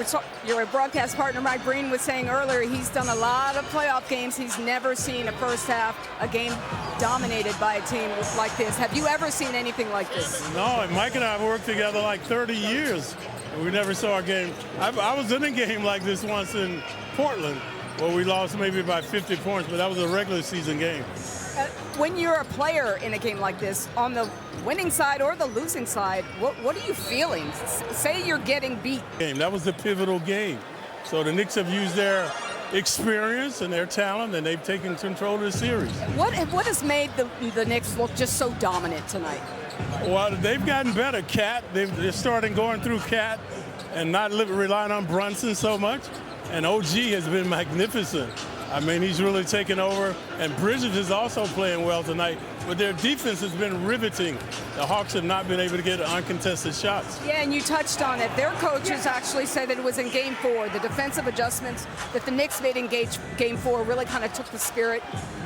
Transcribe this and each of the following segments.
side, your broadcast partner Mike Breen was saying earlier he's done a lot of playoff games. He's never seen a first half, a game dominated by a team like this. Have you ever seen anything like this? No, and Mike and I have worked together like 30 years. And we never saw a game. I was in a game like this once in Portland where we lost maybe by 50 points, but that was a regular season game. When you're a player in a game like this, on the winning side or the losing side, what are you feeling? Say you're getting beat. That was the pivotal game. So the Knicks have used their experience and their talent, and they've taken control of the series. What has made the Knicks look just so dominant tonight? Well, they've gotten better. They're starting going through Cat and not relying on Brunson so much. And OG has been magnificent. I mean, he's really taken over. And Bridges is also playing well tonight. But their defense has been riveting. The Hawks have not been able to get uncontested shots. Yeah, and you touched on it. Their coaches actually say that it was in Game 4. The defensive adjustments that the Knicks made in Game 4 really kind of took the spirit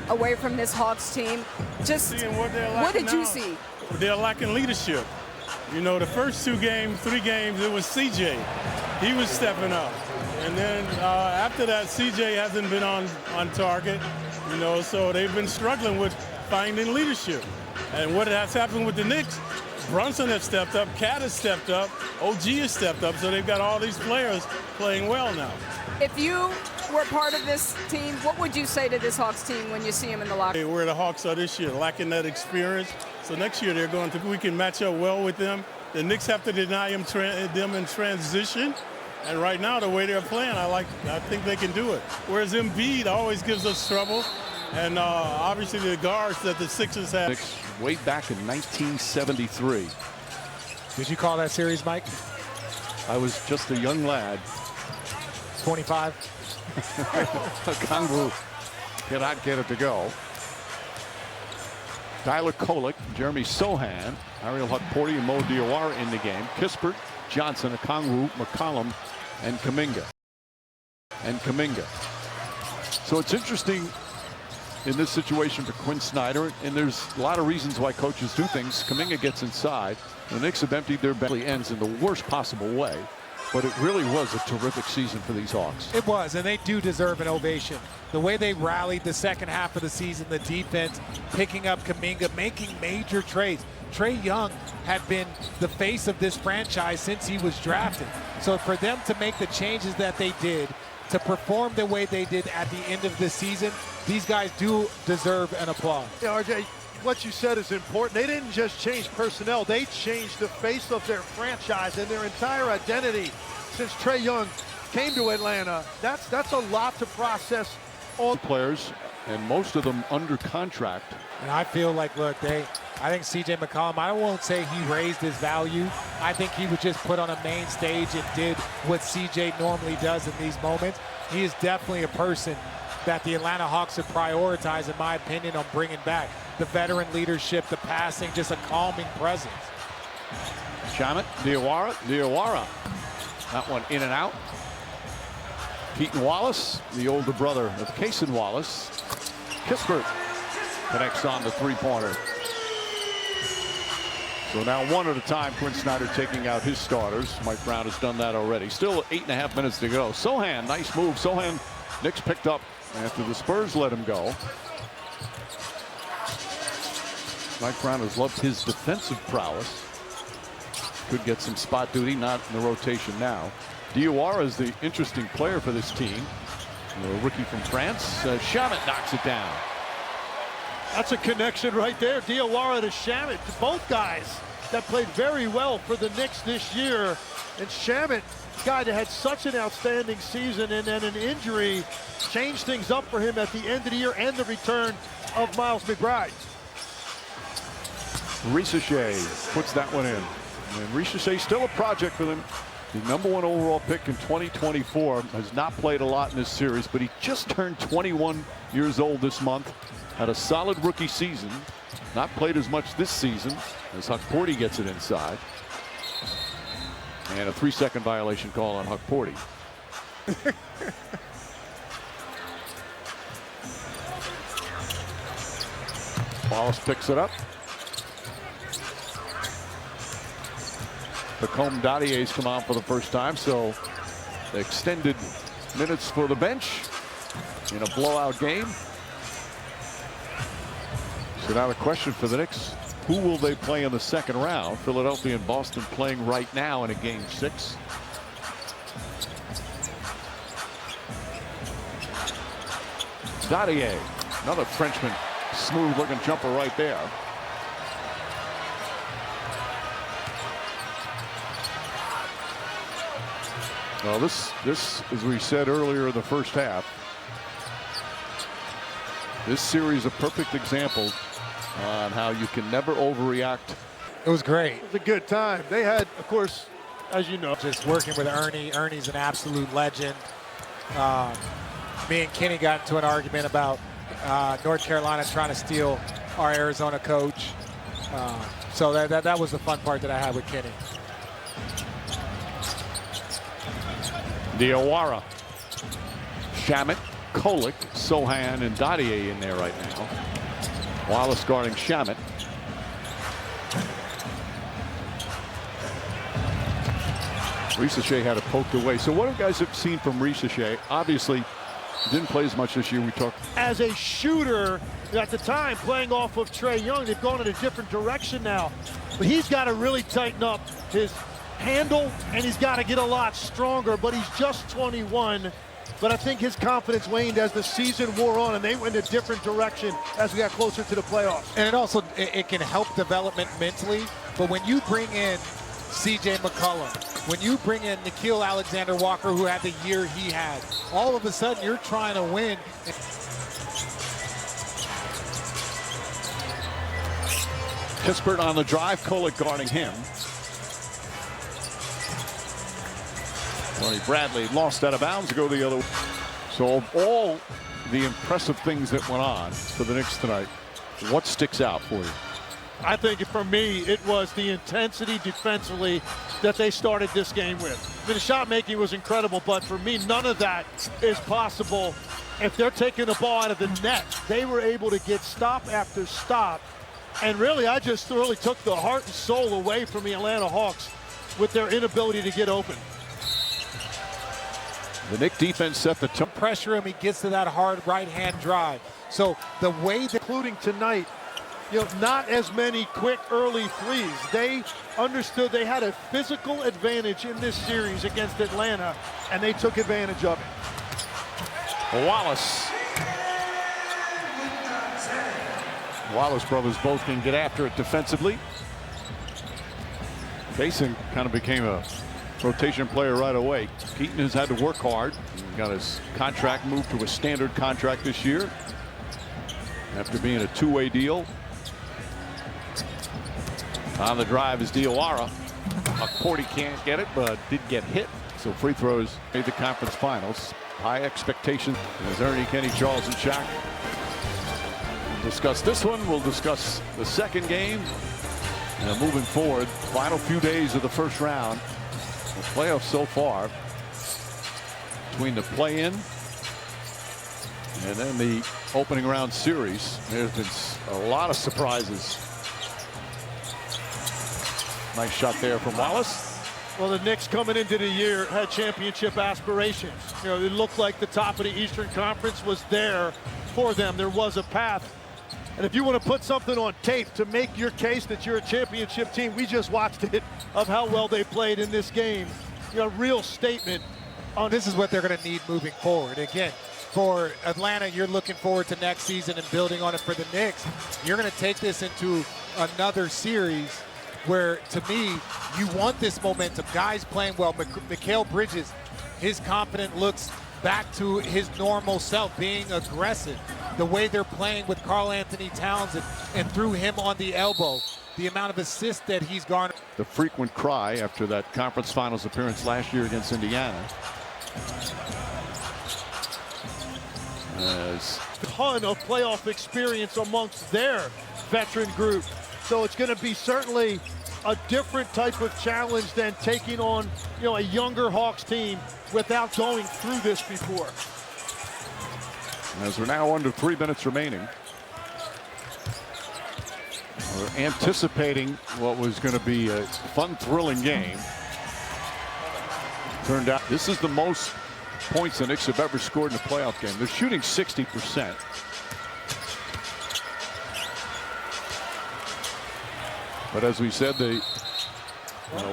away from this Hawks team. Just what did you see? They're lacking leadership. You know, the first 3 games, it was CJ. He was stepping up. And then after that, CJ hasn't been on target, you know, so they've been struggling with finding leadership. And what has happened with the Knicks, Brunson has stepped up, Cat has stepped up, OG has stepped up, so they've got all these players playing well now. If you were part of this team, what would you say to this Hawks team when you see them in the locker room? Where the Hawks are this year, lacking that experience. So next year we can match up well with them. The Knicks have to deny them in transition. And right now, the way they're playing, I think they can do it. Whereas Embiid always gives us trouble. And obviously the guards that the Sixers have. Way back in 1973. Did you call that series, Mike? I was just a young lad. 25. Okongwu cannot get it to go. Tyler Kolek, Jeremy Sohan, Ariel Hukporti, and Mo Diawara in the game. Kispert, Johnson, Okongwu, McCollum, and Kuminga. So it's interesting in this situation for Quinn Snyder, and there's a lot of reasons why coaches do things. Kuminga gets inside. The Knicks have emptied their bench. Ends in the worst possible way. But it really was a terrific season for these Hawks. It was, and they do deserve an ovation. The way they rallied the second half of the season, the defense, picking up Kuminga, making major trades. Trae Young had been the face of this franchise since he was drafted. So for them to make the changes that they did, to perform the way they did at the end of the season, these guys do deserve an applause. Yeah, RJ, what you said is important. They didn't just change personnel, they changed the face of their franchise and their entire identity since Trae Young came to Atlanta. That's a lot to process. All players, and most of them under contract. And I feel like, look, I think C.J. McCollum, I won't say he raised his value. I think he was just put on a main stage and did what C.J. normally does in these moments. He is definitely a person that the Atlanta Hawks have prioritized, in my opinion, on bringing back. The veteran leadership, the passing, just a calming presence. Shamet, Diawara. That one in and out. Keaton Wallace, the older brother of Cason Wallace. Kispert connects on the three-pointer. So now one at a time, Quinn Snyder taking out his starters. Mike Brown has done that already. Still 8.5 minutes to go. Sohan, nice move. Sohan, Knicks picked up after the Spurs let him go. Mike Brown has loved his defensive prowess. Could get some spot duty, not in the rotation now. Diawara is the interesting player for this team. A rookie from France. Shamet knocks it down. That's a connection right there. Diawara to Shamet, to both guys that played very well for the Knicks this year. And Shamet, guy that had such an outstanding season, and then an injury changed things up for him at the end of the year, and the return of Miles McBride. Ricochet puts that one in. And Ricochet still a project for them. The #1 overall pick in 2024, has not played a lot in this series, but he just turned 21 years old this month. Had a solid rookie season. Not played as much this season as Hukporti gets it inside. And a 3-second violation call on Hukporti. Wallace picks it up. Pacome Dadier's come on for the first time, so extended minutes for the bench in a blowout game. So now the question for the Knicks, who will they play in the second round? Philadelphia and Boston playing right now in a game 6. Dadier, another Frenchman, smooth looking jumper right there. Well, this, as we said earlier in the first half, this series a perfect example on how you can never overreact. It was great. It was a good time. They had, of course, as you know, Just working with Ernie. Ernie's an absolute legend. Me and Kenny got into an argument about North Carolina trying to steal our Arizona coach. So that was the fun part that I had with Kenny. Diawara, Shamet, Kolek, Sohan, and Dadier in there right now. Wallace guarding Shamet. Risacher had it poked away. So what have you guys have seen from Risacher? Obviously, didn't play as much this year. We talked as a shooter at the time playing off of Trae Young. They've gone in a different direction now. But he's got to really tighten up his handle, and he's got to get a lot stronger. But he's just 21. But I think his confidence waned as the season wore on, and they went in a different direction as we got closer to the playoffs. And it also it can help development mentally. But when you bring in C.J. McCollum, when you bring in Nickeil Alexander-Walker, who had the year he had, all of a sudden you're trying to win. Kispert on the drive, Kolek guarding him. Tony Bradley lost out of bounds to go the other way. So of all the impressive things that went on for the Knicks tonight, what sticks out for you? I think for me, it was the intensity defensively that they started this game with. I mean, the shot making was incredible, but for me, none of that is possible if they're taking the ball out of the net. They were able to get stop after stop. And really, I just really took the heart and soul away from the Atlanta Hawks with their inability to get open. The Knicks defense set the tone. Pressure him, he gets to that hard right-hand drive. So the way that, including tonight, you know, not as many quick early threes. They understood they had a physical advantage in this series against Atlanta, and they took advantage of it. Wallace brothers both can get after it defensively. Mason kind of became a rotation player right away. Keaton has had to work hard. He got his contract moved to a standard contract this year after being a two-way deal. On the drive is Diawara. McCourty can't get it, but did get hit. So free throws made the conference finals. High expectations. As Ernie, Kenny, Charles, and Shaq we'll discuss this one. We'll discuss the second game. And moving forward, final few days of the first round. The playoffs so far, between the play-in and then the opening round series, there's been a lot of surprises. Nice shot there from Wallace. Well, the Knicks coming into the year had championship aspirations. You know, it looked like the top of the Eastern Conference was there for them. There was a path. And if you want to put something on tape to make your case that you're a championship team, we just watched it of how well they played in this game. You know, real statement on this is what they're going to need moving forward. Again, for Atlanta, you're looking forward to next season and building on it. For the Knicks, you're going to take this into another series where, to me, you want this momentum. Guys playing well. Mikal Bridges, his confidence looks back to his normal self, being aggressive. The way they're playing with Karl Anthony Towns and threw him on the elbow. The amount of assists that he's garnered. The frequent cry after that conference finals appearance last year against Indiana. As ton of playoff experience amongst their veteran group. So it's going to be certainly a different type of challenge than taking on, you know, a younger Hawks team without going through this before. As we're now under 3 minutes remaining. We're anticipating what was going to be a fun, thrilling game. Turned out this is the most points the Knicks have ever scored in a playoff game. They're shooting 60%. But as we said, they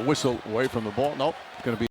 whistle away from the ball. Nope, going to be